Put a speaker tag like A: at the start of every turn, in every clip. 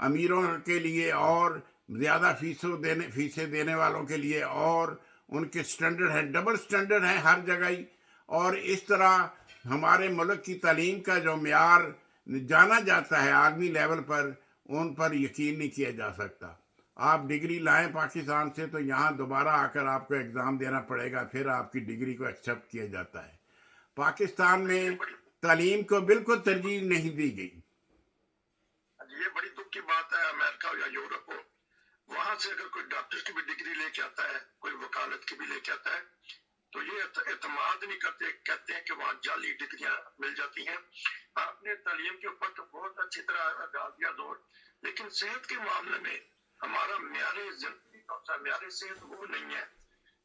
A: امیروں کے لیے اور زیادہ فیسیں دینے والوں کے لیے، اور ان کے سٹینڈرڈ ہیں، ڈبل سٹینڈرڈ ہیں ہر جگہ ہی. اور اس طرح ہمارے ملک کی تعلیم کا جو معیار جانا جاتا ہے عالمی لیول پر، ان پر یقین نہیں کیا جا سکتا. آپ ڈگری لائیں پاکستان سے تو یہاں دوبارہ آ کر آپ کو ایگزام دینا پڑے گا، پھر آپ کی ڈگری کو ایکسیپٹ کیا جاتا ہے. پاکستان میں تعلیم کو بالکل ترجیح نہیں دی گئی.
B: یہ بڑی دکھ کی بات ہے. امریکہ یا یورپ ہو، وہاں سے اگر کوئی ڈاکٹر کی بھی ڈگری لے کے آتا ہے، کوئی وکالت کی بھی لے کے آتا ہے، تو یہ اعتماد نہیں کرتے، کہتے ہیں کہ وہاں جعلی ڈگریاں مل جاتی ہیں. آپ نے تعلیم کے اوپر تو بہت اچھی طرح ڈال دیا دور، لیکن صحت کے معاملے میں ہمارا معیار زندگی کا معیار صحت وہ نہیں ہے.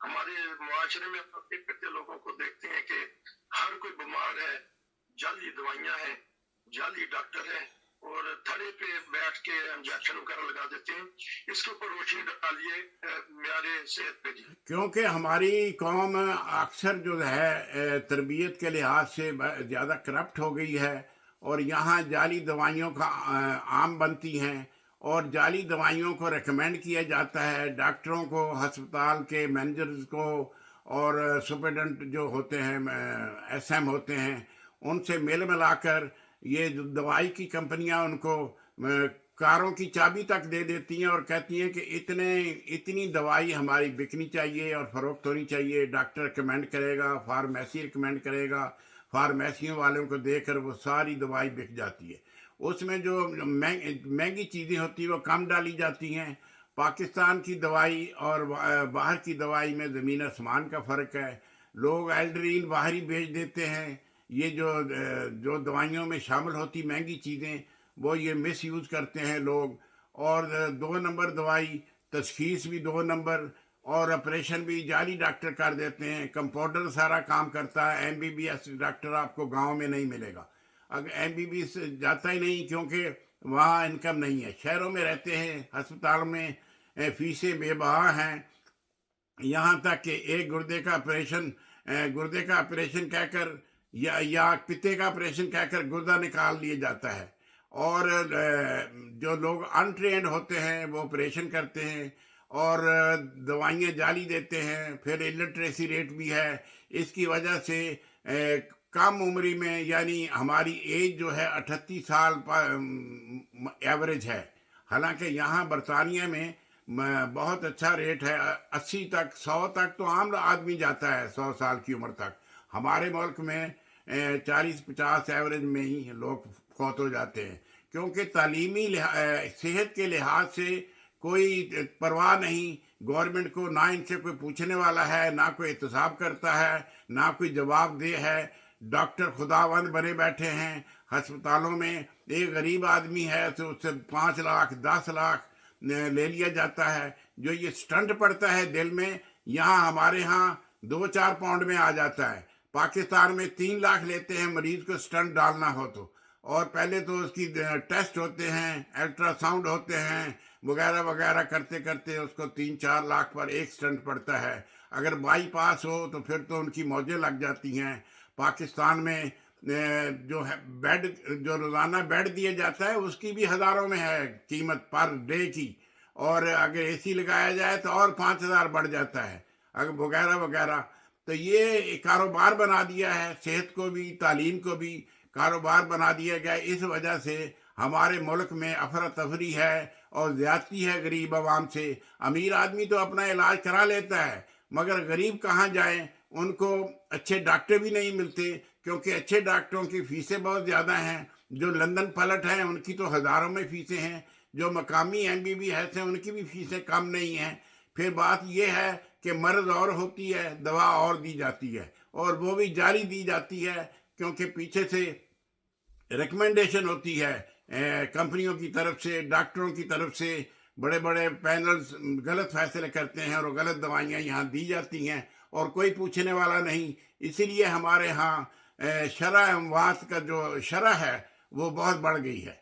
B: ہمارے معاشرے میں پھرتے لوگوں کو دیکھتے ہیں کہ ہر کوئی بیمار ہے، جعلی دوائیاں ہیں، جعلی ڈاکٹر ہیں، اور تھڑے پہ بیٹھ کے انجیکشن وغیرہ لگا دیتے ہیں. اس کے اوپر روشنی ڈالیے معیار صحت پہ.
A: کیونکہ ہماری قوم اکثر جو ہے تربیت کے لحاظ سے زیادہ کرپٹ ہو گئی ہے، اور یہاں جعلی دوائیوں کا عام بنتی ہیں، اور جعلی دوائیوں کو ریکمینڈ کیا جاتا ہے ڈاکٹروں کو، ہسپتال کے مینیجرز کو، اور سپرڈنٹ جو ہوتے ہیں ایس ایم ہوتے ہیں، ان سے ملا کر یہ دوائی کی کمپنیاں ان کو کاروں کی چابی تک دے دیتی ہیں اور کہتی ہیں کہ اتنی دوائی ہماری بکنی چاہیے اور فروخت ہونی چاہیے. ڈاکٹر ریکمینڈ کرے گا، فارمیسی ریکمینڈ کرے گا، فارمیسیوں والوں کو دے کر وہ ساری دوائی بک جاتی ہے. اس میں جو مہنگی چیزیں ہوتی ہیں وہ کم ڈالی جاتی ہیں. پاکستان کی دوائی اور باہر کی دوائی میں زمین آسمان کا فرق ہے. لوگ ایلڈرین باہر ہی بیچ دیتے ہیں. یہ جو دوائیوں میں شامل ہوتی مہنگی چیزیں، وہ یہ مس یوز کرتے ہیں لوگ. اور 2 نمبر دوائی، تشخیص بھی 2 نمبر، اور آپریشن بھی جعلی ڈاکٹر کر دیتے ہیں. کمپاؤنڈر سارا کام کرتا ہے. M B B S doctor آپ کو گاؤں میں نہیں ملے گا. اگر ایم بی بی ایس جاتا ہی نہیں، کیونکہ وہاں انکم نہیں ہے. شہروں میں رہتے ہیں، ہسپتال میں فیسیں بے بہا ہیں. یہاں تک کہ ایک گردے کا آپریشن کہہ کر یا پتے کا آپریشن کہہ کر گردہ نکال لیا جاتا ہے. اور جو لوگ انٹرینڈ ہوتے ہیں وہ آپریشن کرتے ہیں اور دوائیاں جعلی دیتے ہیں. پھر الٹریسی ریٹ بھی ہے. اس کی وجہ سے کم عمری میں، یعنی ہماری ایج جو ہے 38 سال ایوریج ہے، حالانکہ یہاں برطانیہ میں بہت اچھا ریٹ ہے. 80 تک، 100 تک تو عام آدمی جاتا ہے، 100 سال کی عمر تک. ہمارے ملک میں 40-50 ایوریج میں ہی لوگ فوت ہو جاتے ہیں، کیونکہ تعلیمی صحت کے لحاظ سے کوئی پرواہ نہیں. گورنمنٹ کو نہ ان سے کوئی پوچھنے والا ہے، نہ کوئی احتساب کرتا ہے، نہ کوئی جواب دہ ہے. ڈاکٹر خداوند بنے بیٹھے ہیں ہسپتالوں میں. ایک غریب آدمی ہے تو اس سے 5 لاکھ 10 لاکھ لے لیا جاتا ہے. جو یہ سٹنٹ پڑتا ہے دل میں، یہاں ہمارے ہاں 2-4 پاؤنڈ میں آ جاتا ہے. پاکستان میں 3 لاکھ لیتے ہیں مریض کو سٹنٹ ڈالنا ہو تو. اور پہلے تو اس کی ٹیسٹ ہوتے ہیں، الٹرا ساؤنڈ ہوتے ہیں، وغیرہ وغیرہ کرتے کرتے اس کو 3-4 لاکھ پر ایک سٹنٹ پڑتا ہے. اگر بائی پاس ہو تو پھر تو ان کی موجیں لگ جاتی ہیں. پاکستان میں جو ہے بیڈ، جو روزانہ بیڈ دیا جاتا ہے، اس کی بھی ہزاروں میں ہے قیمت پر ڈے کی. اور اگر اے سی لگایا جائے تو اور 5,000 بڑھ جاتا ہے، اگر وغیرہ وغیرہ. تو یہ کاروبار بنا دیا ہے، صحت کو بھی تعلیم کو بھی کاروبار بنا دیا گیا. اس وجہ سے ہمارے ملک میں افراتفری ہے اور زیادتی ہے غریب عوام سے. امیر آدمی تو اپنا علاج کرا لیتا ہے، مگر غریب کہاں جائیں؟ ان کو اچھے ڈاکٹر بھی نہیں ملتے، کیونکہ اچھے ڈاکٹروں کی فیسیں بہت زیادہ ہیں. جو لندن پلٹ ہیں ان کی تو ہزاروں میں فیسیں ہیں. جو مقامی ایم بی بی ایس ہیں ان کی بھی فیسیں کم نہیں ہیں. پھر بات یہ ہے کہ مرض اور ہوتی ہے، دوا اور دی جاتی ہے، اور وہ بھی جعلی دی جاتی ہے، کیونکہ پیچھے سے ریکمنڈیشن ہوتی ہے کمپنیوں کی طرف سے، ڈاکٹروں کی طرف سے. بڑے بڑے پینلز غلط فیصلے کرتے ہیں اور غلط دوائیاں یہاں دی جاتی ہیں اور کوئی پوچھنے والا نہیں. اسی لیے ہمارے ہاں شرح اموات کا جو شرح ہے وہ بہت بڑھ گئی ہے.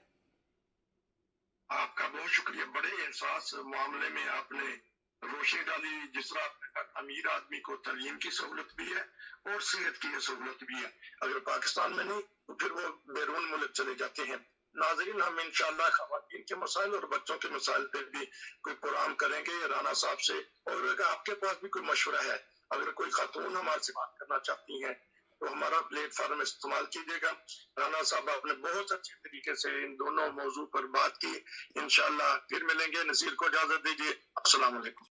B: آپ کا بہت شکریہ. بڑے احساس معاملے میں آپ نے روشنی ڈالی. جس طرح آپ نے کہا امیر آدمی کو تعلیم کی سہولت بھی ہے اور صحت کی سہولت بھی ہے. اگر پاکستان میں نہیں تو پھر وہ بیرون ملک چلے جاتے ہیں. ناظرین ہم انشاءاللہ خواتین کے مسائل اور بچوں کے مسائل پہ بھی کوئی پروگرام کریں گے رانا صاحب سے. اور اگر آپ کے پاس بھی کوئی مشورہ ہے, اگر کوئی خاتون ہمارے سے بات کرنا چاہتی ہیں تو ہمارا پلیٹ فارم استعمال کیجیے گا. رانا صاحب آپ نے بہت اچھے طریقے سے ان دونوں موضوع پر بات کی. انشاءاللہ پھر ملیں گے. نذیر کو اجازت دیجیے. السلام علیکم.